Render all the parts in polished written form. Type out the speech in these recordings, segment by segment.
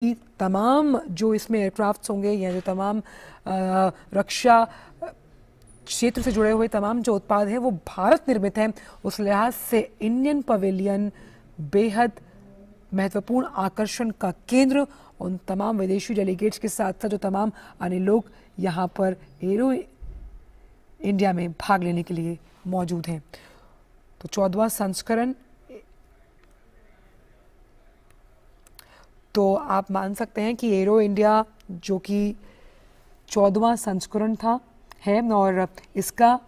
कि तमाम जो इसमें एयरक्राफ्ट्स होंगे या जो तमाम रक्षा क्षेत्र से जुड़े हुए तमाम जो उत्पाद हैं वो भारत निर्मित हैं। उस लिहाज से इंडियन पवेलियन बेहद महत्वपूर्ण आकर्षण का केंद्र उन तमाम विदेशी डेलीगेट्स के साथ साथ जो तमाम अन्य लोग यहाँ पर एरो इंडिया में भाग लेने के लिए मौजूद हैं। तो 14वां संस्करण, तो आप मान सकते हैं कि एरो इंडिया जो कि 14वां संस्करण था है और इसका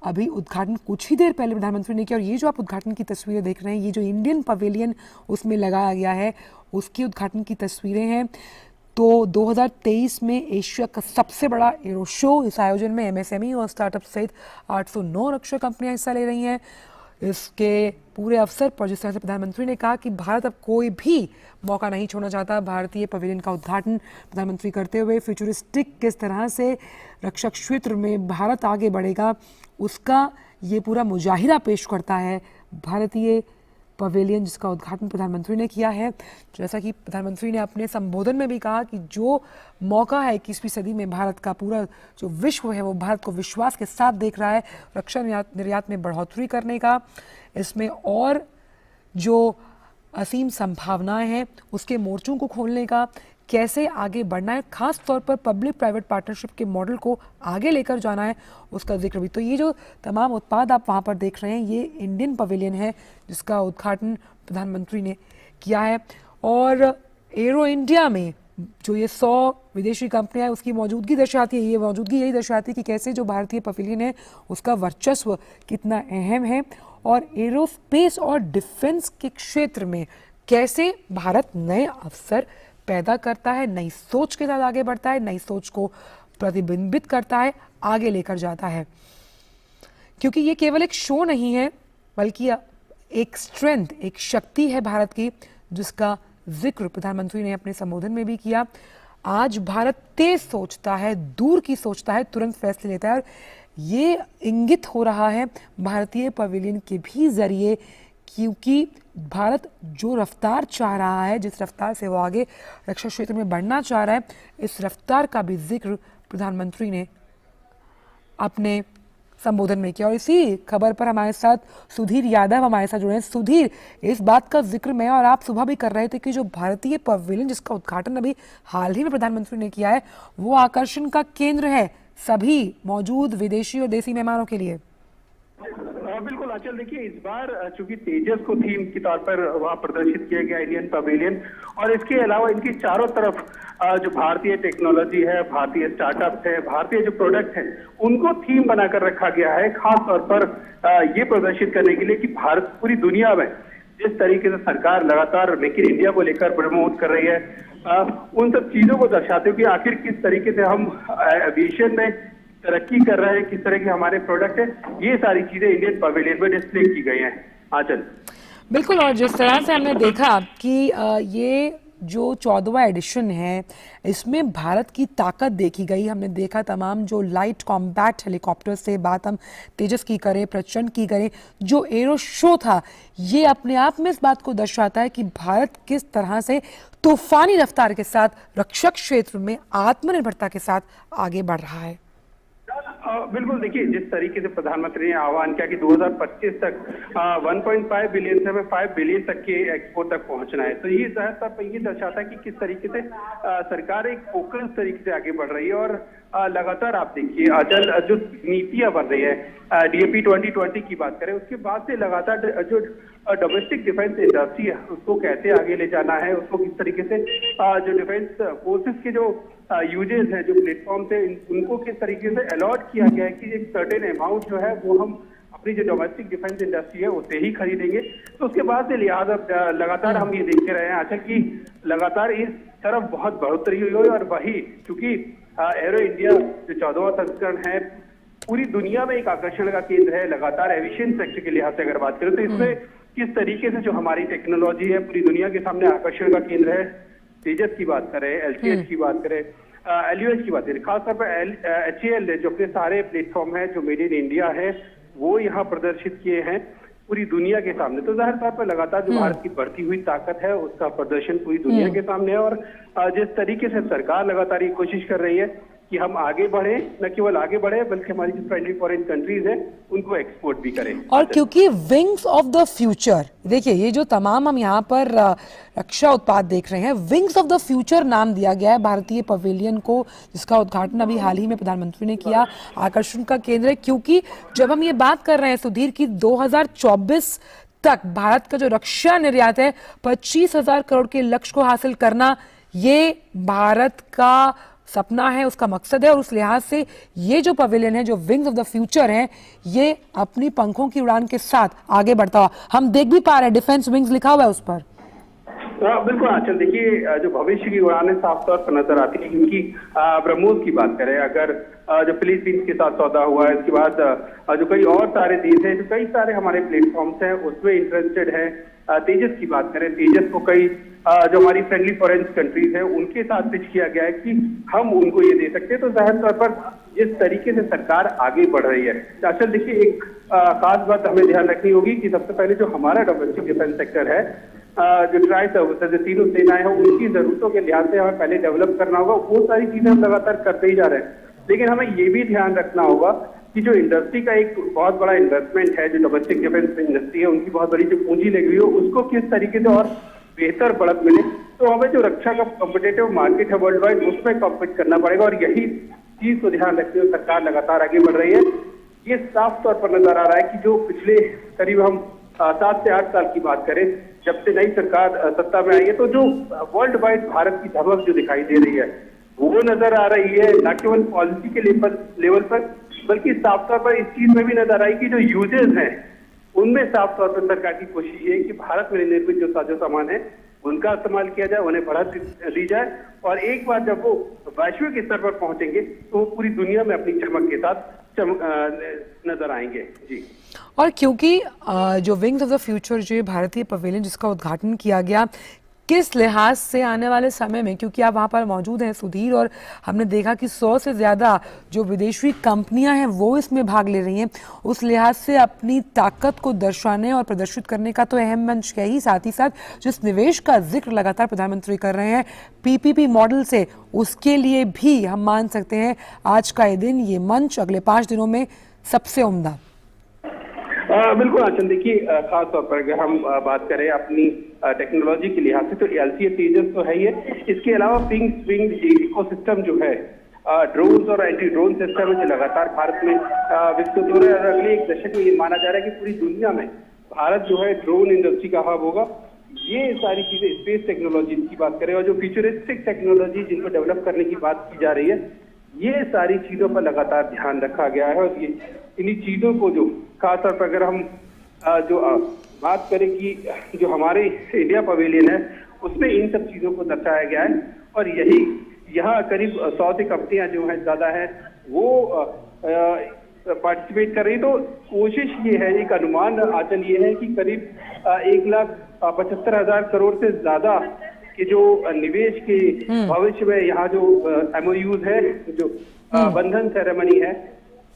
अभी उद्घाटन कुछ ही देर पहले प्रधानमंत्री ने किया। और ये जो आप उद्घाटन की तस्वीरें देख रहे हैं, ये जो इंडियन पवेलियन उसमें लगाया गया है उसकी उद्घाटन की तस्वीरें हैं। तो 2023 में एशिया का सबसे बड़ा एरो शो, इस आयोजन में एमएसएमई और स्टार्टअप सहित 809 रक्षा कंपनियां हिस्सा ले रही हैं। इसके पूरे अवसर पर जिस तरह से प्रधानमंत्री ने कहा कि भारत अब कोई भी मौका नहीं छोड़ना चाहता, भारतीय पवेलियन का उद्घाटन प्रधानमंत्री करते हुए फ्यूचरिस्टिक किस तरह से रक्षा क्षेत्र में भारत आगे बढ़ेगा उसका ये पूरा मुजाहिरा पेश करता है भारतीय पवेलियन, जिसका उद्घाटन प्रधानमंत्री ने किया है। जैसा कि प्रधानमंत्री ने अपने संबोधन में भी कहा कि जो मौका है 21वीं सदी में भारत का, पूरा जो विश्व है वो भारत को विश्वास के साथ देख रहा है रक्षा निर्यात में बढ़ोतरी करने का, इसमें और जो असीम संभावनाएं हैं उसके मोर्चों को खोलने का, कैसे आगे बढ़ना है, खास तौर पर पब्लिक प्राइवेट पार्टनरशिप के मॉडल को आगे लेकर जाना है, उसका जिक्र भी। तो ये जो तमाम उत्पाद आप वहाँ पर देख रहे हैं ये इंडियन पवेलियन है जिसका उद्घाटन प्रधानमंत्री ने किया है। और एरो इंडिया में जो ये 100 विदेशी कंपनियां हैं उसकी मौजूदगी दर्शाती है, ये मौजूदगी यही दर्शाती है कि कैसे जो भारतीय पवेलियन है उसका वर्चस्व कितना अहम है और एरोस्पेस और डिफेंस के क्षेत्र में कैसे भारत नए अवसर पैदा करता है, नई सोच के साथ आगे बढ़ता है, नई सोच को प्रतिबिंबित करता है, आगे लेकर जाता है। क्योंकि ये केवल एक शो नहीं है बल्कि एक स्ट्रेंथ, एक शक्ति है भारत की, जिसका जिक्र प्रधानमंत्री ने अपने संबोधन में भी किया। आज भारत तेज सोचता है, दूर की सोचता है, तुरंत फैसले लेता है और ये इंगित हो रहा है भारतीय पवेलियन के भी जरिए, क्योंकि भारत जो रफ्तार चाह रहा है, जिस रफ्तार से वो आगे रक्षा क्षेत्र में बढ़ना चाह रहा है, इस रफ्तार का भी जिक्र प्रधानमंत्री ने अपने संबोधन में किया। और इसी खबर पर हमारे साथ सुधीर यादव हमारे साथ जुड़े हैं। सुधीर, इस बात का जिक्र मैं और आप सुबह भी कर रहे थे कि जो भारतीय पवेलियन जिसका उद्घाटन अभी हाल ही में प्रधानमंत्री ने किया है वो आकर्षण का केंद्र है सभी मौजूद विदेशी और देसी मेहमानों के लिए। बिल्कुल आंचल, देखिए इस बार चूंकि तेजस को थीम के तौर पर वहां प्रदर्शित किया गया इंडियन पवेलियन, और इसके अलावा इनकी चारों तरफ जो भारतीय टेक्नोलॉजी है, भारतीय स्टार्टअप्स है, भारतीय जो प्रोडक्ट है उनको थीम बनाकर रखा गया है, खास तौर पर ये प्रदर्शित करने के लिए कि भारत पूरी दुनिया में जिस तरीके से सरकार लगातार मेक इन इंडिया को लेकर प्रमोट कर रही है, उन सब चीजों को दर्शाते हुए कि आखिर किस तरीके से हम एविएशन में तरक्की कर रहे हैं, किस तरह के हमारे प्रोडक्ट है, ये सारी चीजें इंडियन पवेलियन में डिस्प्ले की गई हैं। आंचल, बिल्कुल। और जिस तरह से हमने देखा कि ये जो 14वां एडिशन है इसमें भारत की ताकत देखी गई। हमने देखा तमाम जो लाइट कॉम्बैट हेलीकॉप्टर से बात हम तेजस की करें, प्रचंड की करें, जो एरो शो था ये अपने आप में इस बात को दर्शाता है कि भारत किस तरह से तूफानी रफ्तार के साथ रक्षा क्षेत्र में आत्मनिर्भरता के साथ आगे बढ़ रहा है। बिल्कुल, देखिए जिस तरीके से प्रधानमंत्री ने आह्वान किया कि 2025 तक 1.5 बिलियन से 5 बिलियन तक के एक्सपोर्ट तक पहुंचना है, तो ये ये दर्शाता है कि किस तरीके से सरकार एक फोकस तरीके से आगे बढ़ रही है। और लगातार आप देखिए अचल जो नीतियां बन रही है, डीएपी 2020 की बात करें, उसके बाद से लगातार जो डोमेस्टिक डिफेंस इंडस्ट्री है उसको कैसे आगे ले जाना है, उसको किस तरीके से जो डिफेंस फोर्सेस के जो यूजेस है, जो प्लेटफॉर्म थे, उनको किस तरीके से अलॉट किया गया है कि एक सर्टेन अमाउंट जो है वो हम अपनी जो डोमेस्टिक डिफेंस इंडस्ट्री है उससे ही खरीदेंगे। तो उसके बाद से लिहाजा लगातार हम ये देखते रहे हैं अच्छा कि लगातार इस तरफ बहुत बढ़ोतरी हुई है। और वही चूंकि एरो इंडिया जो 14वां संस्करण है पूरी दुनिया में एक आकर्षण का केंद्र है, लगातार एविएशन सेक्टर के लिहाज से अगर बात करें तो इसमें किस तरीके से जो हमारी टेक्नोलॉजी है पूरी दुनिया के सामने आकर्षण का केंद्र है। तेजस की बात करें, एलसीएच की बात करें, एलयूएच की बात करें, खासतौर पर एचएएल जो अपने सारे प्लेटफॉर्म है जो मेड इन इंडिया है वो यहाँ प्रदर्शित किए हैं। पूरी दुनिया के सामने। तो जाहिर तौर पर लगातार जो भारत की बढ़ती हुई ताकत है उसका प्रदर्शन पूरी दुनिया के सामने है। और जिस तरीके से सरकार लगातार ये कोशिश कर रही है कि हम आगे बढ़े, न केवल आगे बढ़े बल्कि हमारी जो फ्रेंडली फॉरेन कंट्रीज है उनको एक्सपोर्ट भी करें। और क्योंकि विंग्स ऑफ द फ्यूचर, देखिए ये जो तमाम हम यहाँ पर रक्षा उत्पाद देख रहे हैं, विंग्स ऑफ द फ्यूचर नाम दिया गया है भारतीय पवेलियन को, जिसका उद्घाटन अभी हाल ही में प्रधानमंत्री ने किया। आकर्षण का केंद्र है क्योंकि जब हम ये बात कर रहे हैं सुधीर की 2024 तक भारत का जो रक्षा निर्यात है 25,000 करोड़ के लक्ष्य को हासिल करना, ये भारत का सपना है, उसका मकसद है। और उस लिहाज से ये जो पवेलियन है, जो विंग्स ऑफ द फ्यूचर है, ये अपनी पंखों की उड़ान के साथ आगे बढ़ता हुआ हम देख भी पा रहे हैं। डिफेंस विंग्स लिखा हुआ है उस पर। बिल्कुल आंचल, देखिए जो भविष्य की उड़ानें साफ तौर पर नजर आती है क्योंकि ब्रह्मोस की बात करें, अगर जो फिलीपींस के साथ सौदा हुआ है, इसके बाद जो कई और सारे देश हैं, जो कई सारे हमारे प्लेटफॉर्म्स हैं उसमें इंटरेस्टेड है। तेजस की बात करें, तेजस को कई जो हमारी फ्रेंडली फॉरेन कंट्रीज है उनके साथ पिच किया गया है कि हम उनको ये दे सकते हैं। तो जाहिर तौर पर जिस तरीके से सरकार आगे बढ़ रही है, असल देखिए एक खास बात हमें ध्यान रखनी होगी कि सबसे पहले जो हमारा डोमेस्टिक डिफेंस सेक्टर है, जो ट्राई सर्विसेज, जो तीनों सेनाएं हैं, उनकी जरूरतों के लिहाज से हमें पहले डेवलप करना होगा। वो सारी चीजें हम लगातार करते ही जा रहे हैं, लेकिन हमें ये भी ध्यान रखना होगा कि जो इंडस्ट्री का एक बहुत बड़ा इन्वेस्टमेंट है, जो डोमेस्टिक डिफेंस इंडस्ट्री है, उनकी बहुत बड़ी जो पूंजी लगी हुई है, उसको किस तरीके से और बेहतर बढ़त मिले। तो हमें जो रक्षा का कॉम्पिटेटिव मार्केट है वर्ल्ड वाइड, उसमें कॉम्पीट करना पड़ेगा। और यही चीज को ध्यान रखते हुए सरकार लगातार आगे बढ़ रही है। ये साफ तौर पर नजर आ रहा है कि जो पिछले करीब हम 7 से 8 साल की बात करें, जब से नई सरकार सत्ता में आई है, तो जो वर्ल्ड वाइड भारत की धमक जो दिखाई दे रही है वो नजर आ रही है, न केवल पॉलिसी के लेवल पर बल्कि साफ तौर पर इस चीज में भी नजर आई कि जो यूजेस हैं उनमें साफ तौर पर सरकार की कोशिश ये है कि भारत में निर्मित जो साजो सामान है उनका इस्तेमाल किया जाए, उन्हें बढ़त दी जाए। और एक बार जब वो वैश्विक स्तर पर पहुंचेंगे तो वो पूरी दुनिया में अपनी चमक के साथ नजर आएंगे। जी। और क्योंकि जो विंग्स ऑफ द फ्यूचर, जो भारतीय पवेलियन जिसका उद्घाटन किया गया, किस लिहाज से आने वाले समय में, क्योंकि आप वहाँ पर मौजूद हैं सुधीर, और हमने देखा कि 100 से ज़्यादा जो विदेशी कंपनियां हैं वो इसमें भाग ले रही हैं, उस लिहाज से अपनी ताकत को दर्शाने और प्रदर्शित करने का तो अहम मंच है ही, साथ ही साथ जिस निवेश का जिक्र लगातार प्रधानमंत्री कर रहे हैं पीपीपी मॉडल से, उसके लिए भी हम मान सकते हैं आज का ये दिन, ये मंच अगले 5 दिनों में सबसे उम्दा। बिल्कुल आंचल, देखिए खास तौर पर अगर हम बात करें अपनी टेक्नोलॉजी के लिहाज से तो LCA तेजस तो है ही है। इसके अलावा पिंग स्विंग इकोसिस्टम जो है, ड्रोन्स और एंटी ड्रोन सिस्टम जो लगातार भारत में विकसित हो रहे हैं। और अगले एक दशक में ये माना जा रहा है कि पूरी दुनिया में भारत जो है ड्रोन इंडस्ट्री का हब होगा। ये सारी चीजें, स्पेस टेक्नोलॉजी की बात करें और जो फ्यूचरिस्टिक टेक्नोलॉजी जिनको डेवलप करने की बात की जा रही है, ये सारी चीजों पर लगातार ध्यान रखा गया है। और ये इन्हीं चीजों को जो खासतौर पर अगर हम जो बात करें कि जो हमारे इंडिया पवेलियन है उसमें इन सब चीजों को दर्शाया गया है। और यही यहाँ करीब 100 से कंपनियां जो है ज्यादा है वो पार्टिसिपेट कर रही। तो कोशिश ये है, एक अनुमान आंचल ये है कि करीब 1,75,000 करोड़ से ज्यादा कि जो निवेश के भविष्य में यहाँ जो MOUs है, जो बंधन सेरेमनी है,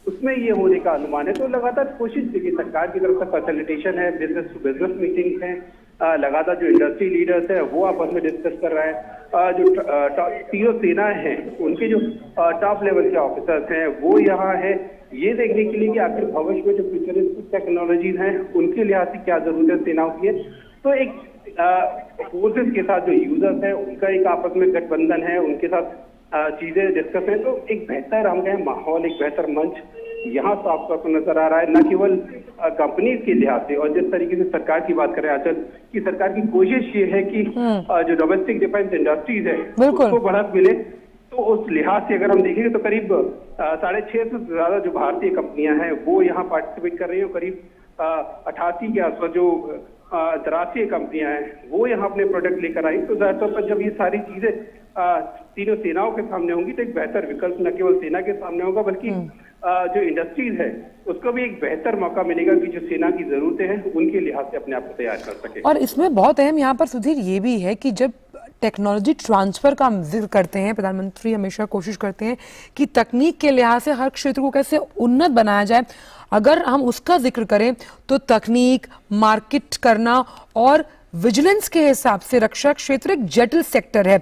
उसमें ये होने का अनुमान है। तो लगातार कोशिश देखिए सरकार की तरफ से फैसिलिटेशन है, बिजनेस टू बिजनेस मीटिंग्स हैं, लगातार जो इंडस्ट्री लीडर्स है वो आपस में डिस्कस कर रहे हैं। जो तीनों सेनाएं हैं उनके जो टॉप लेवल के ऑफिसर्स हैं वो यहाँ है ये देखने के लिए कि आखिर भविष्य में जो फ्यूचरिस्टिक टेक्नोलॉजीज हैं उनके लिहाज से क्या जरूरत है सेनाओं की है। तो एक फोर्सेस के साथ जो यूजर्स हैं उनका एक आपस में गठबंधन है, उनके साथ चीजें डिस्कस है। तो एक बेहतर हम कहें माहौल, एक बेहतर मंच यहाँ साफ तौर पर नजर आ रहा है, न केवल कंपनीज के लिहाज से। और जिस तरीके से सरकार की बात करें आंचल, कि सरकार की कोशिश ये है कि जो डोमेस्टिक डिफेंस इंडस्ट्रीज है उसको बढ़त मिले। तो उस लिहाज से अगर हम देखेंगे तो करीब 650 से ज्यादा जो भारतीय कंपनियां हैं वो यहाँ पार्टिसिपेट कर रही है। करीब 88 के आसपास जो अंतर्राष्ट्रीय कंपनियां हैं वो यहाँ अपने प्रोडक्ट लेकर आई। तो ज्यादातर पर जब ये सारी चीजें तीनों सेनाओं के सामने होंगी तो एक बेहतर विकल्प न केवल सेना के सामने होगा बल्कि जो इंडस्ट्रीज है उसको भी एक बेहतर मौका मिलेगा कि जो सेना की जरूरतें हैं उनके लिहाज से अपने आप को तैयार कर सके। और इसमें बहुत अहम यहाँ पर सुधीर ये भी है कि जब टेक्नोलॉजी ट्रांसफर का हम जिक्र करते हैं, प्रधानमंत्री हमेशा कोशिश करते हैं कि तकनीक के लिहाज से हर क्षेत्र को कैसे उन्नत बनाया जाए। अगर हम उसका जिक्र करें तो तकनीक, मार्केट करना और विजिलेंस के हिसाब से रक्षा क्षेत्र एक जटिल सेक्टर है।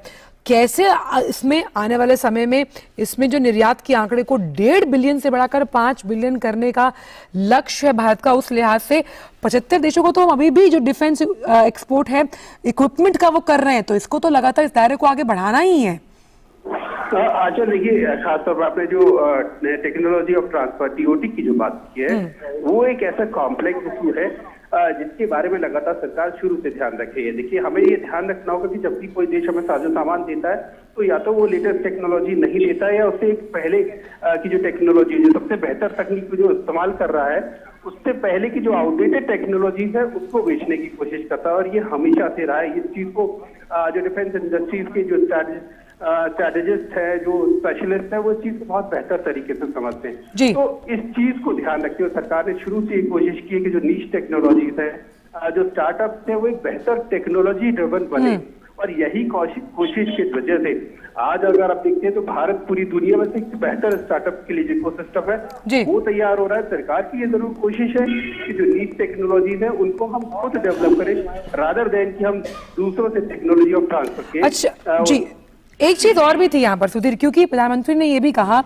कैसे इसमें आने वाले समय में इसमें जो निर्यात के आंकड़े को 1.5 बिलियन से बढ़ाकर 5 बिलियन करने का लक्ष्य है भारत का, उस लिहाज से 75 देशों को तो हम अभी भी जो डिफेंस एक्सपोर्ट है इक्विपमेंट का वो कर रहे हैं, तो इसको तो लगातार इस दायरे को आगे बढ़ाना ही है। आचल देखिए, खासतौर पर आपने जो टेक्नोलॉजी ऑफ ट्रांसफर TOT की जो बात की है, वो एक ऐसा कॉम्प्लेक्स इशू है जिसके बारे में लगातार सरकार शुरू से ध्यान रखे है। देखिए, हमें ये ध्यान रखना होगा कि जब भी कोई देश हमें साजो सामान देता है तो या तो वो लेटेस्ट टेक्नोलॉजी नहीं देता है या उससे एक पहले की जो टेक्नोलॉजी, जो सबसे बेहतर तकनीक जो इस्तेमाल कर रहा है, उससे पहले की जो आउटडेटेड टेक्नोलॉजीज है उसको बेचने की कोशिश करता है। और ये हमेशा से रहा है। इस चीज को जो डिफेंस इंडस्ट्रीज के जो स्ट्रैटेजिस्ट है, जो स्पेशलिस्ट है, वो इस चीज को बहुत बेहतर तरीके से समझते हैं। तो इस चीज को ध्यान रखते हुए सरकार ने शुरू से कोशिश की है कि जो नीश टेक्नोलॉजीज है, जो स्टार्टअप्स है, वो एक बेहतर टेक्नोलॉजी ड्रिवन बने। और यही कोशिश की वजह से आज अगर आप देखते हैं तो भारत पूरी दुनिया में से एक बेहतर स्टार्टअप के लिए जो इकोसिस्टम है वो तैयार हो रहा है। सरकार की ये जरूर कोशिश है कि जो नीच टेक्नोलॉजीज है उनको हम खुद डेवलप करें, रादर देन कि हम दूसरों से टेक्नोलॉजी ऑफ ट्रांसफर के। अच्छा जी, एक चीज और भी थी यहाँ पर सुधीर, क्योंकि प्रधानमंत्री ने ये भी कहा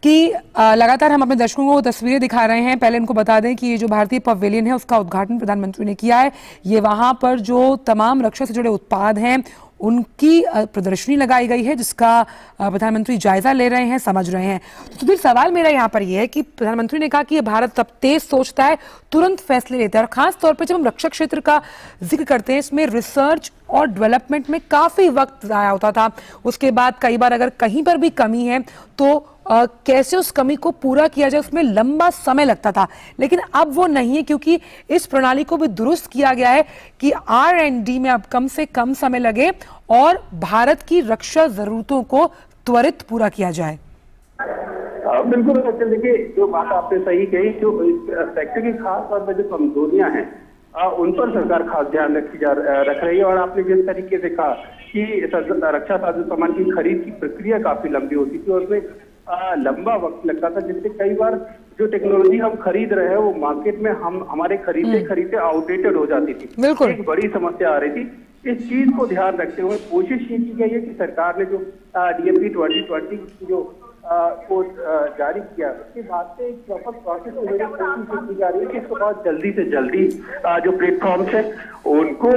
कि लगातार हम अपने दर्शकों को तस्वीरें दिखा रहे हैं। पहले इनको बता दें कि ये जो भारतीय पवेलियन है उसका उद्घाटन प्रधानमंत्री ने किया है। ये वहां पर जो तमाम रक्षा से जुड़े उत्पाद हैं उनकी प्रदर्शनी लगाई गई है, जिसका प्रधानमंत्री जायजा ले रहे हैं, समझ रहे हैं। तो फिर सवाल मेरा यहाँ पर यह है कि प्रधानमंत्री ने कहा कि ये भारत तब तेज सोचता है, तुरंत फैसले लेता है, और खास तौर पर जब हम रक्षा क्षेत्र का जिक्र करते हैं इसमें रिसर्च और डेवलपमेंट में काफी वक्त जाया होता था। उसके बाद कई बार अगर कहीं पर भी कमी है तो कैसे उस कमी को पूरा किया जाए, उसमें लंबा समय लगता था। लेकिन अब वो नहीं है, क्योंकि इस प्रणाली को भी दुरुस्त किया गया है कि R&D में अब कम से कम समय लगे और भारत की रक्षा जरूरतों को त्वरित पूरा किया जाए। बिल्कुल सचिन, देखिए जो बात आपने सही कही, जो इस सेक्टर की खास तौर पर जो कमजोरियां हैं उन पर सरकार खास ध्यान रख रही है। और आपने जिस तरीके से कहा कि रक्षा साजो सामान की खरीद की प्रक्रिया काफी लंबी होती थी और उसमें लंबा वक्त लगता था, जिससे कई बार जो टेक्नोलॉजी हम खरीद रहे हैं वो मार्केट में हमारे खरीदते आउटडेटेड हो जाती थी। एक बड़ी समस्या आ रही थी। इस चीज को ध्यान रखते हुए कोशिश ये की गई है कि सरकार ने जो DMP 2020 जो को जारी किया, उसके बाद से एक प्रॉपर प्रोसेस की जा रही है कि इसको बहुत जल्दी से जल्दी जो प्लेटफॉर्म्स है उनको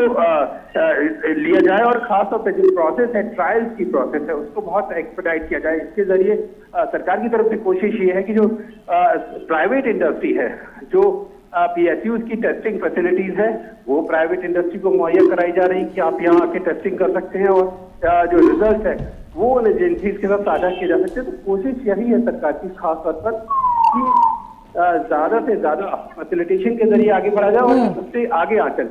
लिया जाए और खासतौर पर जो प्रोसेस है, ट्रायल्स की प्रोसेस है, उसको बहुत एक्सपेडाइट किया जाए। इसके जरिए सरकार की तरफ से कोशिश ये है कि जो प्राइवेट इंडस्ट्री है, जो PSUs की टेस्टिंग फैसिलिटीज है, वो प्राइवेट इंडस्ट्री को मुहैया कराई जा रही कि आप यहाँ आके टेस्टिंग कर सकते हैं और जो रिजल्ट है वो उन एजेंसीज के साथ साझा किए जा सकते हैं। तो कोशिश यही है सरकार की खास तौर पर कि ज्यादा से ज्यादा फैसिलिटेशन के जरिए आगे बढ़ा जाए और उससे आगे आकर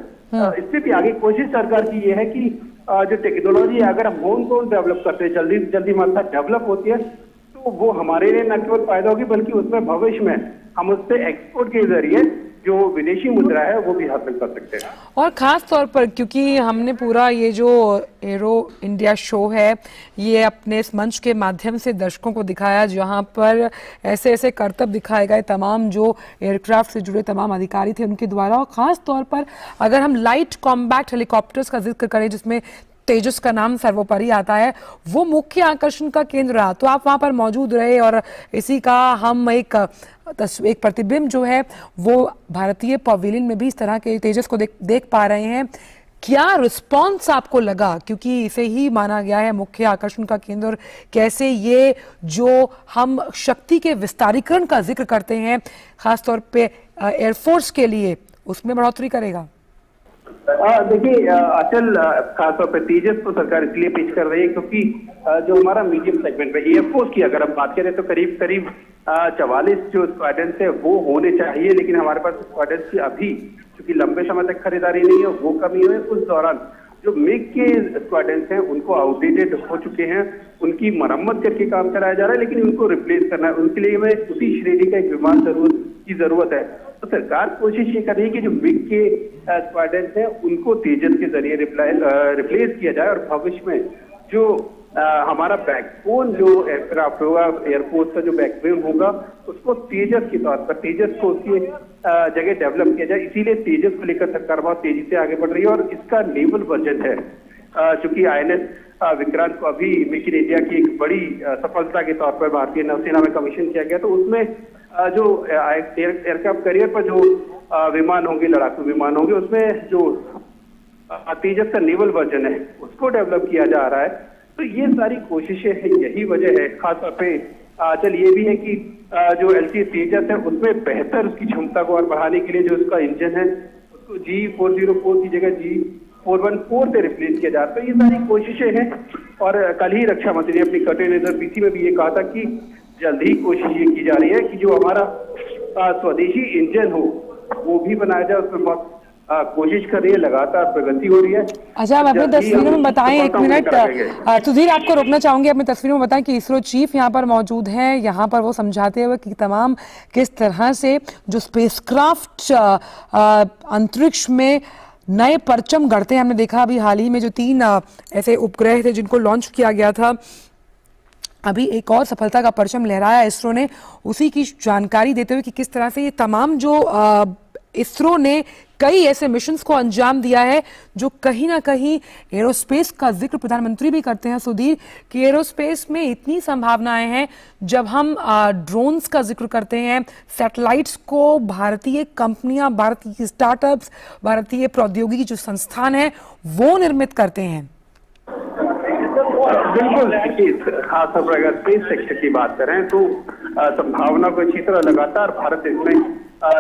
इससे भी आगे कोशिश सरकार की ये है कि जो टेक्नोलॉजी है अगर हम होम ग्रोन डेवलप करते हैं, जल्दी से जल्दी हमारे साथ डेवलप होती है, तो वो हमारे लिए न केवल फायदा होगी बल्कि उसमें भविष्य में हम उससे एक्सपोर्ट के जरिए जो विदेशी मुद्रा है वो भी हासिल कर सकते हैं। और खास तौर पर क्योंकि हमने पूरा ये जो एरो इंडिया शो है ये अपने इस मंच के माध्यम से दर्शकों को दिखाया, जहां पर ऐसे ऐसे करतब दिखाए गए तमाम जो एयरक्राफ्ट से जुड़े तमाम अधिकारी थे उनके द्वारा। और खास तौर पर अगर हम लाइट कॉम्बैक्ट हेलीकॉप्टर्स का जिक्र करें जिसमें तेजस का नाम सर्वोपरि आता है, वो मुख्य आकर्षण का केंद्र रहा। तो आप वहां पर मौजूद रहे और इसी का हम एक प्रतिबिंब जो है वो भारतीय पवेलियन में भी इस तरह के तेजस को देख पा रहे हैं। क्या रिस्पॉन्स आपको लगा, क्योंकि इसे ही माना गया है मुख्य आकर्षण का केंद्र, और कैसे ये जो हम शक्ति के विस्तारीकरण का जिक्र करते हैं खासतौर पे एयरफोर्स के लिए, उसमें बढ़ोतरी करेगा? देखिए अचल, खासतौर पर तेजस को सरकार इसलिए पेश कर रही है क्योंकि जो हमारा मीडियम सेगमेंट में एयरफोर्स की अगर हम बात करें तो करीब 44 जो स्क्वाड्रन है वो होने चाहिए, लेकिन हमारे पास स्क्वाड्रन की अभी क्योंकि लंबे समय तक खरीदारी नहीं है वो कमी है। उस दौरान जो मिग के स्क्वाड्रन हैं उनको आउटडेटेड हो चुके हैं, उनकी मरम्मत करके काम कराया जा रहा है, लेकिन उनको रिप्लेस करना है, उनके लिए हमें उसी श्रेणी का एक विमान की जरूरत है। तो सरकार कोशिश ये कर रही है कि जो मिग के स्क्वाड्रन है उनको तेजस के जरिए रिप्लेस किया जाए, और भविष्य में जो हमारा बैकबोन जो एयरक्राफ्ट होगा, एयरफोर्स का जो बैकबोन होगा, उसको तेजस के तौर पर, तेजस को उसकी जगह डेवलप किया जाए। इसीलिए तेजस को लेकर सरकार बहुत तेजी से आगे बढ़ रही है, और इसका नेवल वर्जन है चूंकि INS विक्रांत को अभी मेक इन इंडिया की एक बड़ी सफलता के तौर पर भारतीय नौसेना में कमीशन किया गया, तो उसमें जो एयरक्राफ्ट कैरियर पर जो विमान होंगे, लड़ाकू विमान होंगे, उसमें जो तेजस का नेवल वर्जन है उसको डेवलप किया जा रहा है। तो ये सारी कोशिशें हैं, यही वजह है। खासतौर पे चल ये भी है कि जो LCA तेजस है उसमें बेहतर उसकी क्षमता को और बढ़ाने के लिए जो उसका इंजन है उसको G404 की जगह G414 से रिप्लेस किया जा रहा है। तो ये सारी कोशिशें हैं, और कल ही रक्षा मंत्री ने अपनी कटेनर PC में भी ये कहा था कि जल्द ही कोशिश ये की जा रही है कि जो हमारा स्वदेशी इंजन हो वो भी बनाया जाए। उसमें बहुत कोशिश कर रही है, लगातार प्रगति हो रही है। अच्छा, आप अपनी तस्वीरों में बताएं, एक मिनट सुधीर, आपको रोकना चाहूंगी, अपनी तस्वीरों में बताएं कि इसरो चीफ यहाँ पर मौजूद हैं, यहाँ पर वो समझाते हुए कि तमाम किस तरह से जो स्पेसक्राफ्ट अंतरिक्ष में नए परचम गढ़ते हैं। हमने देखा अभी हाल ही में जो 3 ऐसे उपग्रह थे जिनको लॉन्च किया गया था, अभी एक और सफलता का परचम लहराया इसरो ने, उसी की जानकारी देते हुए कि किस तरह से ये तमाम जो इसरो ने कई ऐसे मिशंस को अंजाम दिया है जो कहीं ना कहीं एरोस्पेस का जिक्र प्रधानमंत्री भी करते हैं सुधीर, कि एरोस्पेस में इतनी संभावनाएं हैं। जब हम ड्रोन्स का जिक्र करते हैं, सैटेलाइट्स को भारतीय कंपनियां, भारतीय स्टार्टअप्स, भारतीय प्रौद्योगिकी जो संस्थान है वो निर्मित करते हैं। बिल्कुल, खासतौर पर अगर स्पेस सेक्टर की बात करें तो संभावना को अच्छी तरह लगातार भारत इसमें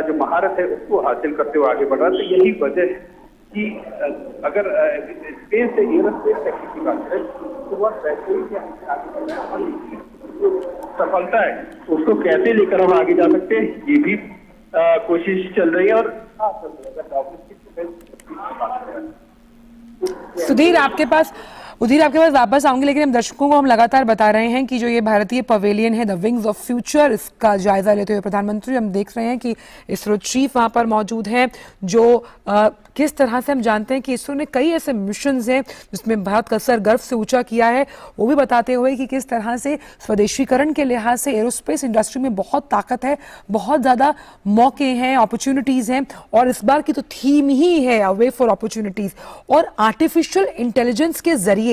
जो महारत है उसको हासिल करते हुए आगे बढ़ रहा है। तो यही वजह है कि अगर स्पेस से एयरोस्पेस सेक्टर की बात करें तो वह बेहतरीन सफलता है उसको कैसे लेकर हम आगे जा सकते हैं, ये भी कोशिश चल रही है। और सुधीर आपके पास वापस आऊंगी, लेकिन हम दर्शकों को हम लगातार बता रहे हैं कि जो ये भारतीय पवेलियन है, द विंग्स ऑफ फ्यूचर, इसका जायजा लेते हुए प्रधानमंत्री, हम देख रहे हैं कि इसरो चीफ वहां पर मौजूद हैं, जो किस तरह से हम जानते हैं कि इसरो ने कई ऐसे मिशंस हैं जिसमें भारत का सर गर्व से ऊंचा किया है, वो भी बताते हुए कि किस तरह से स्वदेशीकरण के लिहाज से एरोस्पेस इंडस्ट्री में बहुत ताकत है, बहुत ज़्यादा मौके हैं, अपॉर्चुनिटीज़ हैं, और इस बार की तो थीम ही है अ वे फॉर अपॉर्चुनिटीज़। और आर्टिफिशियल इंटेलिजेंस के जरिए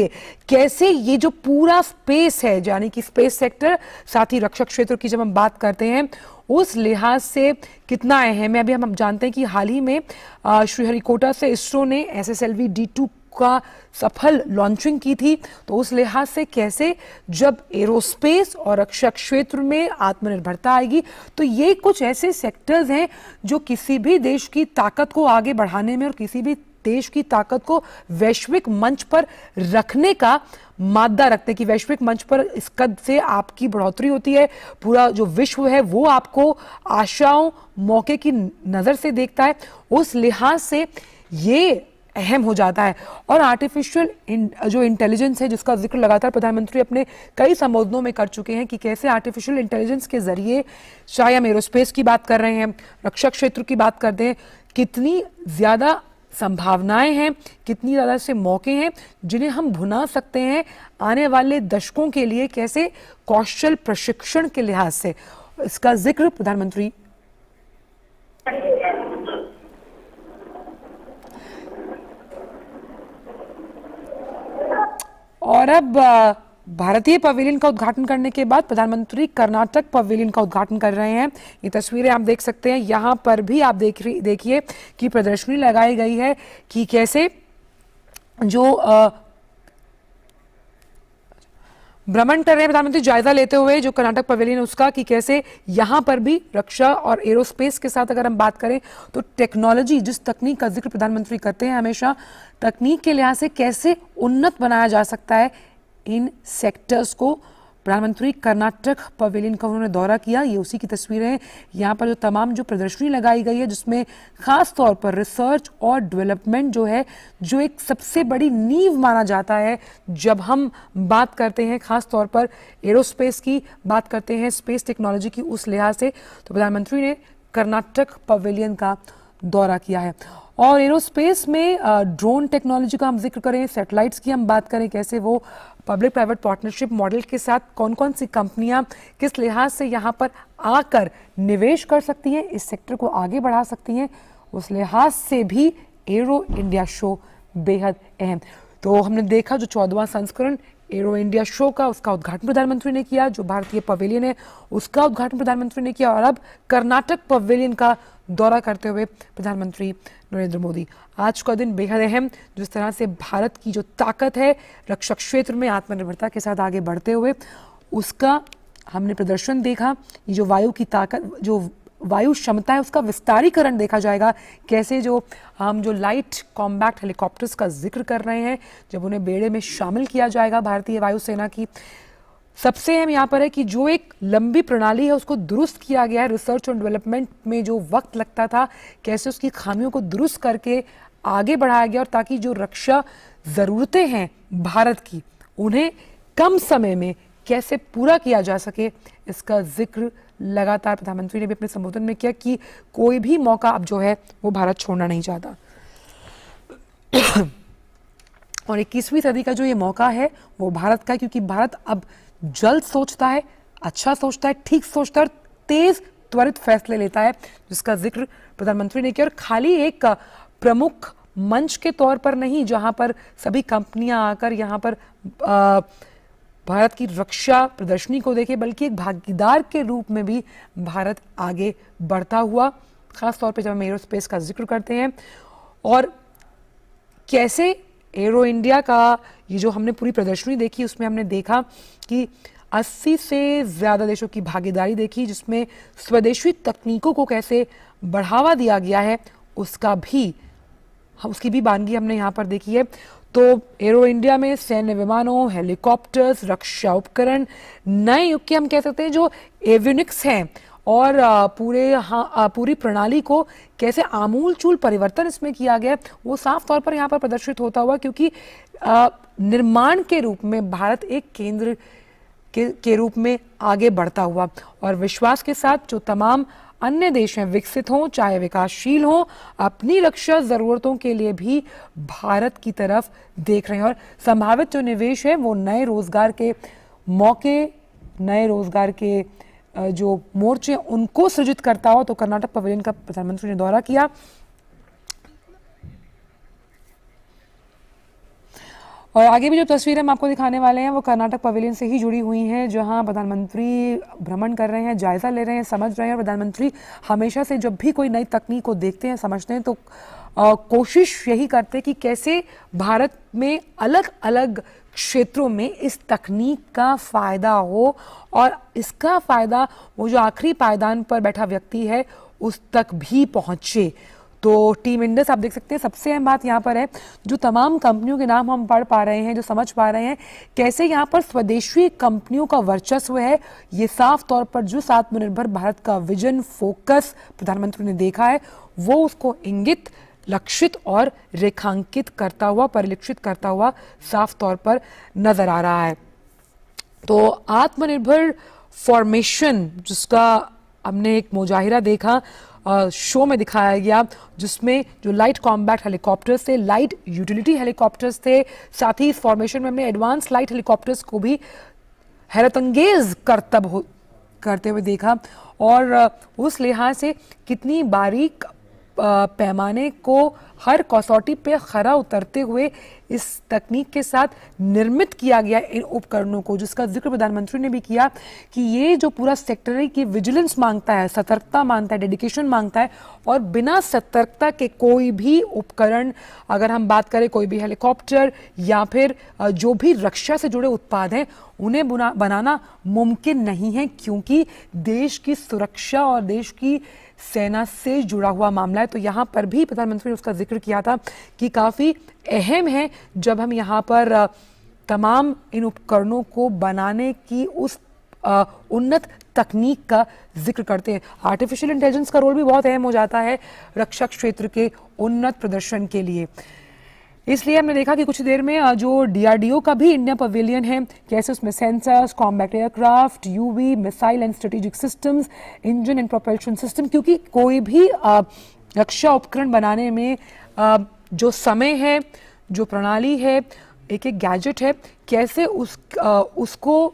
कैसे ये जो पूरा स्पेस है, यानी कि स्पेस सेक्टर, साथ ही रक्षा क्षेत्र की जब हम बात करते हैं उस लिहाज से कितना अहम है। अभी हम जानते हैं कि हाल ही में श्रीहरिकोटा से इसरो ने SSLV D2 का सफल लॉन्चिंग की थी, तो उस लिहाज से कैसे जब एरोस्पेस और रक्षा क्षेत्र में आत्मनिर्भरता आएगी, तो ये कुछ ऐसे सेक्टर्स हैं जो किसी भी देश की ताकत को आगे बढ़ाने में और किसी भी देश की ताकत को वैश्विक मंच पर रखने का मादा रखते हैं, कि वैश्विक मंच पर इस कद से आपकी बढ़ोतरी होती है, पूरा जो विश्व है वो आपको आशाओं, मौके की नजर से देखता है, उस लिहाज से ये अहम हो जाता है। और आर्टिफिशियल जो इंटेलिजेंस है जिसका जिक्र लगातार प्रधानमंत्री अपने कई संबोधनों में कर चुके हैं कि कैसे आर्टिफिशियल इंटेलिजेंस के जरिए, चाहे हम एरोस्पेस की बात कर रहे हैं, रक्षा क्षेत्र की बात करते हैं, कितनी ज्यादा संभावनाएं हैं, कितनी ज़्यादा से मौके हैं जिन्हें हम भुना सकते हैं आने वाले दशकों के लिए, कैसे कौशल प्रशिक्षण के लिहाज से। इसका जिक्र प्रधानमंत्री और अब भारतीय पवेलियन का उद्घाटन करने के बाद प्रधानमंत्री कर्नाटक पवेलियन का उद्घाटन कर रहे हैं। ये तस्वीरें आप देख सकते हैं, यहाँ पर भी आप देखिए कि प्रदर्शनी लगाई गई है कि कैसे जो भ्रमण कर रहे हैं प्रधानमंत्री, जायजा लेते हुए जो कर्नाटक पवेलियन उसका, कि कैसे यहाँ पर भी रक्षा और एरोस्पेस के साथ अगर हम बात करें तो टेक्नोलॉजी, जिस तकनीक का जिक्र प्रधानमंत्री करते हैं हमेशा, तकनीक के लिहाज से कैसे उन्नत बनाया जा सकता है इन सेक्टर्स को। प्रधानमंत्री कर्नाटक पवेलियन का उन्होंने दौरा किया, ये उसी की तस्वीरें हैं। यहाँ पर जो तमाम जो प्रदर्शनी लगाई गई है जिसमें खास तौर पर रिसर्च और डेवलपमेंट जो है, जो एक सबसे बड़ी नींव माना जाता है जब हम बात करते हैं खास तौर पर एरोस्पेस की, बात करते हैं स्पेस टेक्नोलॉजी की, उस लिहाज से तो प्रधानमंत्री ने कर्नाटक पवेलियन का दौरा किया है। और एरोस्पेस में ड्रोन टेक्नोलॉजी का हम जिक्र करें, सैटेलाइट्स की हम बात करें, कैसे वो पब्लिक प्राइवेट पार्टनरशिप मॉडल के साथ कौन कौन सी कंपनियां किस लिहाज से यहाँ पर आकर निवेश कर सकती हैं, इस सेक्टर को आगे बढ़ा सकती हैं, उस लिहाज से भी एरो इंडिया शो बेहद अहम। तो हमने देखा जो 14वां संस्करण एरो इंडिया शो का, उसका उद्घाटन प्रधानमंत्री ने किया, जो भारतीय पवेलियन है उसका उद्घाटन प्रधानमंत्री ने किया, और अब कर्नाटक पवेलियन का दौरा करते हुए प्रधानमंत्री नरेंद्र मोदी। आज का दिन बेहद अहम, जिस तरह से भारत की जो ताकत है रक्षा क्षेत्र में आत्मनिर्भरता के साथ आगे बढ़ते हुए, उसका हमने प्रदर्शन देखा। ये जो वायु की ताकत, जो वायु क्षमता है, उसका विस्तारीकरण देखा जाएगा। कैसे जो हम जो लाइट कॉम्बैक्ट हेलीकॉप्टर्स का जिक्र कर रहे हैं, जब उन्हें बेड़े में शामिल किया जाएगा भारतीय वायुसेना की, सबसे अहम यहाँ पर है कि जो एक लंबी प्रणाली है उसको दुरुस्त किया गया है। रिसर्च और डेवलपमेंट में जो वक्त लगता था, कैसे उसकी खामियों को दुरुस्त करके आगे बढ़ाया गया, और ताकि जो रक्षा ज़रूरतें हैं भारत की, उन्हें कम समय में कैसे पूरा किया जा सके, इसका जिक्र लगातार प्रधानमंत्री ने भी अपने संबोधन में किया कि कोई भी मौका अब जो है वो भारत छोड़ना नहीं चाहता। और 21वीं सदी का जो ये मौका है वो भारत का, क्योंकि भारत अब जल्द सोचता है, अच्छा सोचता है, ठीक सोचता है और तेज त्वरित फैसले लेता है, जिसका जिक्र प्रधानमंत्री ने किया। और खाली एक प्रमुख मंच के तौर पर नहीं, जहां पर सभी कंपनियां आकर यहाँ पर भारत की रक्षा प्रदर्शनी को देखे, बल्कि एक भागीदार के रूप में भी भारत आगे बढ़ता हुआ, खास तौर पे जब हम एरोस्पेस का जिक्र करते हैं। और कैसे एरो इंडिया का ये जो हमने पूरी प्रदर्शनी देखी, उसमें हमने देखा कि 80 से ज़्यादा देशों की भागीदारी देखी, जिसमें स्वदेशी तकनीकों को कैसे बढ़ावा दिया गया है, उसकी भी बानगी हमने यहाँ पर देखी है। तो एरो इंडिया में सैन्य विमानों, हेलीकॉप्टर्स, रक्षा उपकरण, नए युग के हम कह सकते हैं जो एवियोनिक्स हैं, और पूरी प्रणाली को कैसे आमूलचूल परिवर्तन इसमें किया गया, वो साफ तौर पर यहाँ पर प्रदर्शित होता हुआ, क्योंकि निर्माण के रूप में भारत एक केंद्र के रूप में आगे बढ़ता हुआ, और विश्वास के साथ जो तमाम अन्य देश हैं, विकसित हों चाहे विकासशील हों, अपनी रक्षा ज़रूरतों के लिए भी भारत की तरफ देख रहे हैं। और संभावित जो निवेश है वो नए रोजगार के मौके, नए रोजगार के जो मोर्चे उनको सृजित करता हो। तो कर्नाटक पवेलियन का प्रधानमंत्री ने दौरा किया, और आगे भी जो तस्वीरें हम आपको दिखाने वाले हैं वो कर्नाटक पवेलियन से ही जुड़ी हुई हैं, जहां प्रधानमंत्री भ्रमण कर रहे हैं, जायजा ले रहे हैं, समझ रहे हैं। और प्रधानमंत्री हमेशा से जब भी कोई नई तकनीक को देखते हैं, समझते हैं, तो कोशिश यही करते हैं कि कैसे भारत में अलग अलग क्षेत्रों में इस तकनीक का फ़ायदा हो, और इसका फ़ायदा वो जो आखिरी पायदान पर बैठा व्यक्ति है उस तक भी पहुँचे। तो टीम इंडस आप देख सकते हैं, सबसे अहम बात यहाँ पर है, जो तमाम कंपनियों के नाम हम पढ़ पा रहे हैं, जो समझ पा रहे हैं कैसे यहाँ पर स्वदेशी कंपनियों का वर्चस्व है, ये साफ तौर पर जो आत्मनिर्भर भारत का विजन, फोकस प्रधानमंत्री ने देखा है, वो उसको इंगित, लक्षित और रेखांकित करता हुआ, परिलक्षित करता हुआ साफ तौर पर नजर आ रहा है। तो आत्मनिर्भर फॉर्मेशन, जिसका हमने एक मुजाहिरा देखा, शो में दिखाया गया, जिसमें जो लाइट कॉम्बैट हेलीकॉप्टर्स थे, लाइट यूटिलिटी हेलीकॉप्टर्स थे, साथ ही इस फॉर्मेशन में हमने एडवांस लाइट हेलीकॉप्टर्स को भी हैरतअंगेज करतब करते हुए देखा। और उस लिहाज से कितनी बारीक पैमाने को हर कसौटी पे खरा उतरते हुए इस तकनीक के साथ निर्मित किया गया इन उपकरणों को, जिसका जिक्र प्रधानमंत्री ने भी किया कि ये जो पूरा सेक्टर है कि विजिलेंस मांगता है, सतर्कता मांगता है, डेडिकेशन मांगता है, और बिना सतर्कता के कोई भी उपकरण, अगर हम बात करें कोई भी हेलीकॉप्टर या फिर जो भी रक्षा से जुड़े उत्पाद हैं, उन्हें बनाना मुमकिन नहीं है, क्योंकि देश की सुरक्षा और देश की सेना से जुड़ा हुआ मामला है। तो यहाँ पर भी प्रधानमंत्री ने उसका जिक्र किया था कि काफ़ी अहम है जब हम यहाँ पर तमाम इन उपकरणों को बनाने की उस उन्नत तकनीक का जिक्र करते हैं। आर्टिफिशियल इंटेलिजेंस का रोल भी बहुत अहम हो जाता है रक्षा क्षेत्र के उन्नत प्रदर्शन के लिए। इसलिए हमने देखा कि कुछ देर में जो डीआरडीओ का भी इंडिया पवेलियन है, कैसे उसमें sensors, combat aircraft, UV, missile and strategic systems, engine and propulsion system, क्योंकि कोई भी रक्षा उपकरण बनाने में जो समय है, जो प्रणाली है, एक एक गैजेट है, कैसे उसको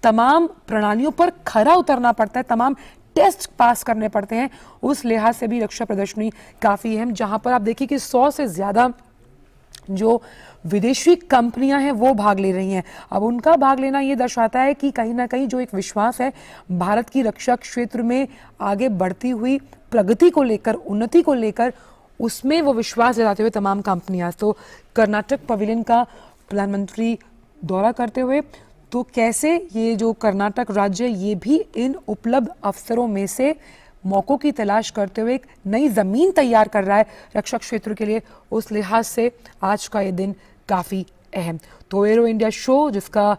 तमाम प्रणालियों पर खरा उतरना पड़ता है, तमाम टेस्ट पास करने पड़ते हैं, उस लिहाज से भी रक्षा प्रदर्शनी काफ़ी अहम, जहां पर आप देखिए कि 100 से ज़्यादा जो विदेशी कंपनियां हैं वो भाग ले रही हैं। अब उनका भाग लेना ये दर्शाता है कि कहीं ना कहीं जो एक विश्वास है भारत की रक्षा क्षेत्र में आगे बढ़ती हुई प्रगति को लेकर, उन्नति को लेकर, उसमें वो विश्वास जताते हुए तमाम कंपनियां। तो कर्नाटक पवेलियन का प्रधानमंत्री दौरा करते हुए, तो कैसे ये जो कर्नाटक राज्य ये भी इन उपलब्ध अवसरों में से मौकों की तलाश करते हुए एक नई जमीन तैयार कर रहा है रक्षा क्षेत्र के लिए, उस लिहाज से आज का ये दिन काफ़ी अहम। तो एरो इंडिया शो जिसका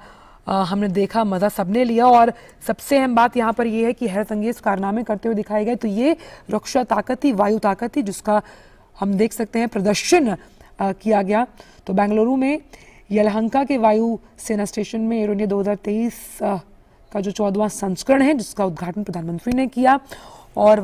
हमने देखा, मज़ा सबने लिया, और सबसे अहम बात यहाँ पर यह है कि हैरतअंगेज कारनामे करते हुए दिखाए गए। तो ये रक्षा ताकत थी, वायु ताकत थी, जिसका हम देख सकते हैं प्रदर्शन किया गया। तो बेंगलुरु में यलहंका के वायु सेना स्टेशन में एरो इंडिया 2023 का जो 14वां संस्करण है, जिसका उद्घाटन प्रधानमंत्री ने किया, और